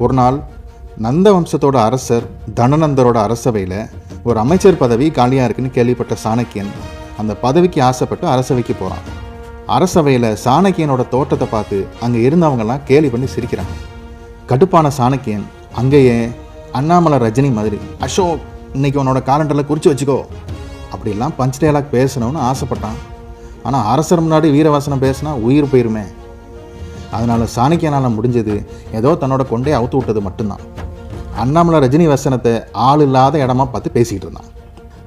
ஒரு நாள் நந்த வம்சத்தோட அரசர் தனநந்தரோட அரசவையில் ஒரு அமைச்சர் பதவி காலியாக இருக்குன்னு கேள்விப்பட்ட சாணக்கியன் அந்த பதவிக்கு ஆசைப்பட்டு அரசவைக்கு போகிறான். அரசவையில் சாணக்கியனோட தோட்டத்தை பார்த்து அங்கே இருந்தவங்கெல்லாம் கேலி பண்ணி சிரிக்கிறாங்க. கடுப்பான சாணக்கியன் அங்கேயே அண்ணாமலை ரஜினி மாதிரி, அசோக் இன்னைக்கு உன்னோட காலண்டரில் குறித்து வச்சுக்கோ அப்படிலாம் பஞ்ச் டயலாக் பேசணும்னு ஆசைப்பட்டான். ஆனால் அரசர் முன்னாடி வீரவாசனம் பேசினா உயிர் போயிருமே. அதனால் சாணக்கியனால் முடிஞ்சது ஏதோ தன்னோட கொண்டே அவுத்து விட்டது மட்டும்தான். அண்ணாமலை ரஜினி வசனத்தை ஆள் இல்லாத இடமா பார்த்து பேசிக்கிட்டு இருந்தான்.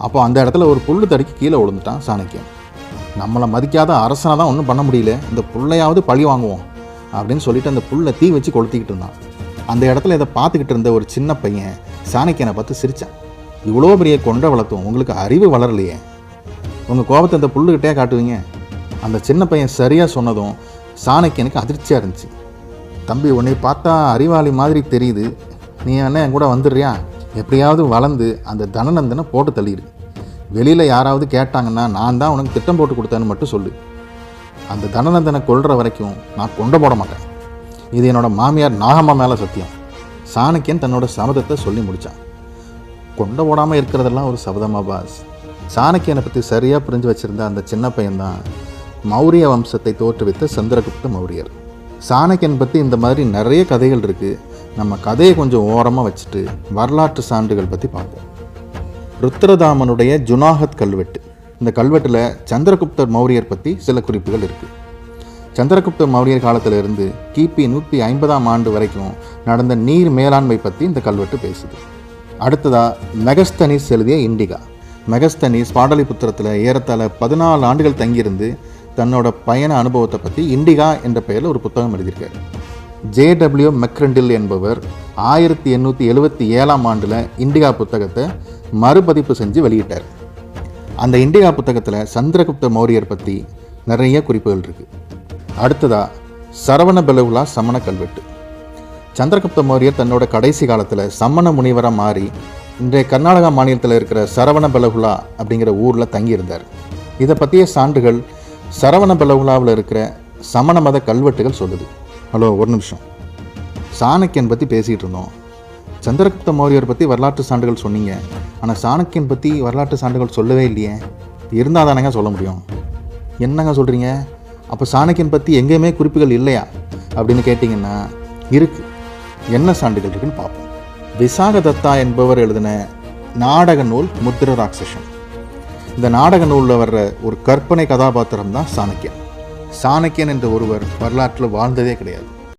அப்போ அந்த இடத்துல ஒரு புல்லு தடுக்கி கீழே விழுந்துட்டான் சாணக்கியன். நம்மளை மதிக்காத அரசனை தான் ஒன்றும் பண்ண முடியல, இந்த புள்ளையாவது பழி வாங்குவோம் அப்படின்னு சொல்லிட்டு அந்த புல்லை தீ வச்சு கொளுத்திக்கிட்டு இருந்தான். அந்த இடத்துல இதை பார்த்துக்கிட்டு இருந்த ஒரு சின்ன பையன் சாணக்கியனை பார்த்து சிரித்தான். இவ்வளோ பெரிய கொண்டை வளர்த்தும் உங்களுக்கு அறிவு வளரலையே, உங்கள் கோபத்தை அந்த புல்லுக்கிட்டே காட்டுவீங்க. அந்த சின்ன பையன் சரியாக சொன்னதும் சாணக்கியனுக்கு அதிர்ச்சியாக இருந்துச்சு. தம்பி, உன்னை பார்த்தா அறிவாளி மாதிரி தெரியுது, நீ என்ன என் கூட வந்துடுறியா? எப்படியாவது வளர்ந்து அந்த தனநந்தனை போட்டு தள்ளிடு. வெளியில் யாராவது கேட்டாங்கன்னா நான் தான் உனக்கு திட்டம் போட்டு கொடுத்தேன்னு மட்டும் சொல்லு. அந்த தனநந்தனை கொல்ற வரைக்கும் நான் கொண்டை போட மாட்டேன். இது என்னோடய மாமியார் நாகம்மா மேலே சத்தியம். சாணக்கியன் தன்னோட சபதத்தை சொல்லி முடித்தான். கொண்டை போடாமல் இருக்கிறதெல்லாம் ஒரு சபதமா பாஸ்? சாணக்கியனை பற்றி சரியாக புரிஞ்சு வச்சுருந்த அந்த சின்ன பையன்தான் மௌரிய வம்சத்தை தோற்றுவித்த சந்திரகுப்த மௌரியர். சாணக்கியன் பற்றி இந்த மாதிரி நிறைய கதைகள் இருக்குது. நம்ம கதையை கொஞ்சம் ஓரமாக வச்சுட்டு வரலாற்று சான்றுகள் பற்றி பார்ப்போம். ருத்ரதாமனுடைய ஜுனாகத் கல்வெட்டு. இந்த கல்வெட்டில் சந்திரகுப்தர் மௌரியர் பற்றி சில குறிப்புகள் இருக்குது. சந்திரகுப்தர் மௌரியர் காலத்திலிருந்து கிபி 150ஆம் ஆண்டு வரைக்கும் நடந்த நீர் மேலாண்மை பற்றி இந்த கல்வெட்டு பேசுது. அடுத்ததாக மெகஸ்தனிஸ் எழுதிய இண்டிகா. மெகஸ்தனிஸ் பாடலிபுத்திரத்தில் ஏறத்தாழ 14 ஆண்டுகள் தங்கியிருந்து தன்னோட பயண அனுபவத்தை பற்றி இண்டிகா என்ற பெயரில் ஒரு புத்தகம் எழுதியிருக்காரு. JW மெக்ரெண்டில் என்பவர் 1877ஆம் ஆண்டில் இண்டிகா புத்தகத்தை மறுபதிப்பு செஞ்சு வெளியிட்டார். அந்த இண்டிகா புத்தகத்தில் சந்திரகுப்த மௌரியர் பற்றி நிறைய குறிப்புகள் இருக்குது. அடுத்ததாக சரவணபெலகுலா சமண கல்வெட்டு. சந்திரகுப்த மௌரியர் தன்னோட கடைசி காலத்தில் சமண முனிவராக மாறி இன்றைய கர்நாடகா மாநிலத்தில் இருக்கிற சரவணபெலகுலா அப்படிங்கிற ஊரில் தங்கியிருந்தார். இதை பற்றிய சான்றுகள் சரவணபெலகுலாவில் இருக்கிற சமண மத கல்வெட்டுகள் சொல்லுது. ஹலோ, ஒரு நிமிஷம். சாணக்கியன் பற்றி பேசிகிட்டு இருந்தோம். சந்திரகுப்த மௌரியர் பற்றி வரலாற்று சான்றுகள் சொன்னீங்க, ஆனால் சாணக்கியன் பற்றி வரலாற்று சான்றுகள் சொல்லவே இல்லையே. இருந்தால் தானேங்க சொல்ல முடியும். என்னங்க சொல்கிறீங்க? அப்போ சாணக்கியன் பற்றி எங்கேயுமே குறிப்புகள் இல்லையா அப்படின்னு கேட்டிங்கன்னா இருக்குது. என்ன சான்றுகள் இருக்குன்னு பார்ப்போம். விசாகதத்தா என்பவர் எழுதின நாடக நூல் முத்திர ராட்சசன். இந்த நாடக நூலில் வர்ற ஒரு கற்பனை கதாபாத்திரம் தான் சாணக்கியன். சாணக்கியன் என்ற ஒருவர் வரலாற்றில் வாழ்ந்ததே கிடையாது.